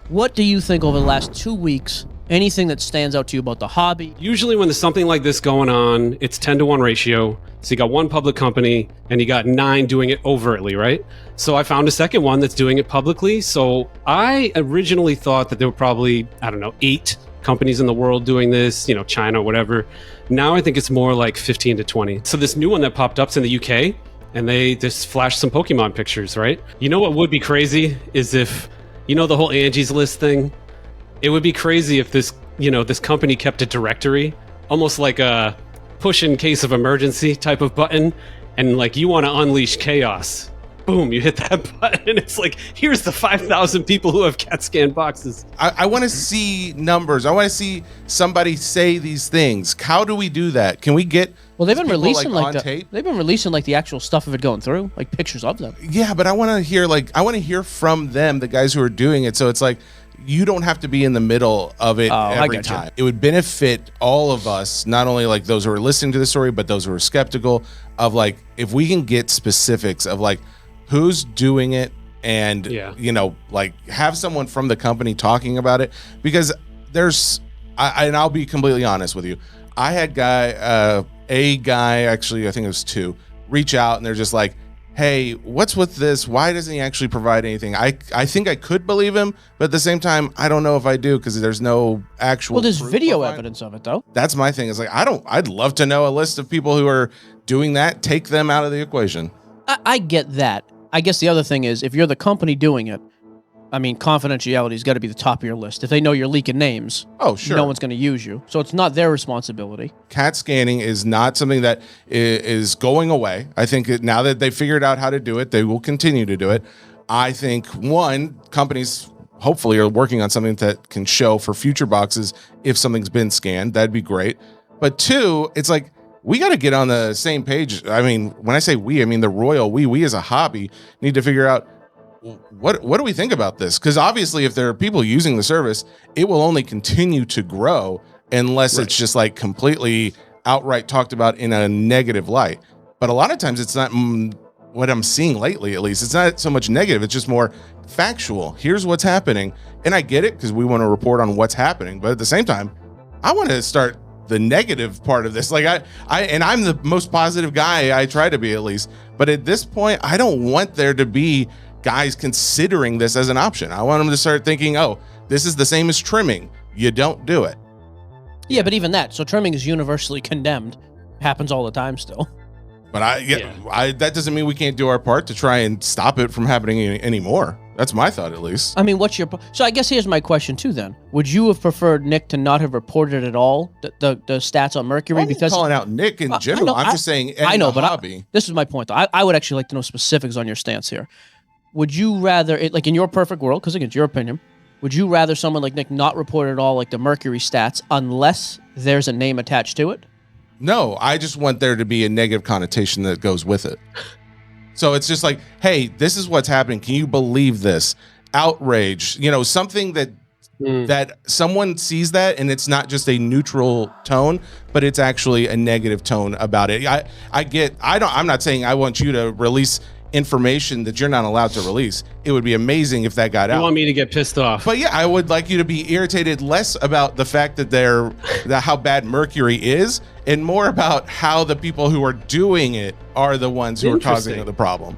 What do you think over the last 2 weeks? Anything that stands out to you about the hobby? Usually when there's something like this going on, it's 10-to-1 ratio. So you got one public company and you got 9 doing it overtly, right? So I found a second one that's doing it publicly. So I originally thought that there were probably, 8 companies in the world doing this, China, whatever. Now I think it's more like 15 to 20. So this new one that popped up's in the UK and they just flashed some Pokemon pictures, right? You know what would be crazy is if, the whole Angie's List thing? It would be crazy if this company kept a directory, almost like a push in case of emergency type of button. And like you want to unleash chaos. Boom, you hit that button. And it's like, here's the 5,000 people who have CAT scan boxes. I want to see numbers. I want to see somebody say these things. How do we do that? Can we get they've been releasing tape? They've been releasing like the actual stuff of it going through, like pictures of them. Yeah, but I want to hear from them, the guys who are doing it. So it's like, you don't have to be in the middle of it every time. It would benefit all of us, not only like those who are listening to the story, but those who are skeptical of like, if we can get specifics of like who's doing it and, like have someone from the company talking about it, because and I'll be completely honest with you. I had a guy, actually, I think it was 2, reach out and they're just like, hey, what's with this? Why doesn't he actually provide anything? I think I could believe him, but at the same time, I don't know if I do because there's no actual. Well, there's video evidence of it, though. That's my thing. It's like, I'd love to know a list of people who are doing that. Take them out of the equation. I get that. I guess the other thing is, if you're the company doing it, I mean, confidentiality's got to be the top of your list. If they know you're leaking names, oh sure, no one's going to use you. So it's not their responsibility. CAT scanning is not something that is going away. I think now that they figured out how to do it, they will continue to do it. I think companies hopefully are working on something that can show for future boxes if something's been scanned. That'd be great. But 2, it's like, we got to get on the same page. I mean, when I say we, I mean the royal we as a hobby need to figure out what do we think about this? Because obviously, if there are people using the service, it will only continue to grow unless it's just like completely outright talked about in a negative light. But a lot of times, it's not what I'm seeing lately. At least it's not so much negative. It's just more factual. Here's what's happening, and I get it because we want to report on what's happening. But at the same time, I want to start the negative part of this. Like I'm the most positive guy. I try to be at least. But at this point, I don't want there to be guys considering this as an option. I want them to start thinking, oh, this is the same as trimming. You don't do it. Yeah, but even that. So trimming is universally condemned. Happens all the time still. But that doesn't mean we can't do our part to try and stop it from happening anymore. That's my thought, at least. I mean, so I guess here's my question too then. Would you have preferred Nick to not have reported at all the stats on Mercury? I'm because calling out Nick in general. I'm just saying I know, but hobby. This is my point though. I would actually like to know specifics on your stance here. Would you rather, like in your perfect world, because again, it's your opinion, would you rather someone like Nick not report at all like the Mercury stats unless there's a name attached to it? No, I just want there to be a negative connotation that goes with it. So it's just like, hey, this is what's happening. Can you believe this? Outrage, something that someone sees that and it's not just a neutral tone, but it's actually a negative tone about it. I'm not saying I want you to release information that you're not allowed to release. It would be amazing if that got out. You want me to get pissed off? But yeah, I would like you to be irritated less about the fact that how bad Mercury is, and more about how the people who are doing it are the ones who are causing the problem.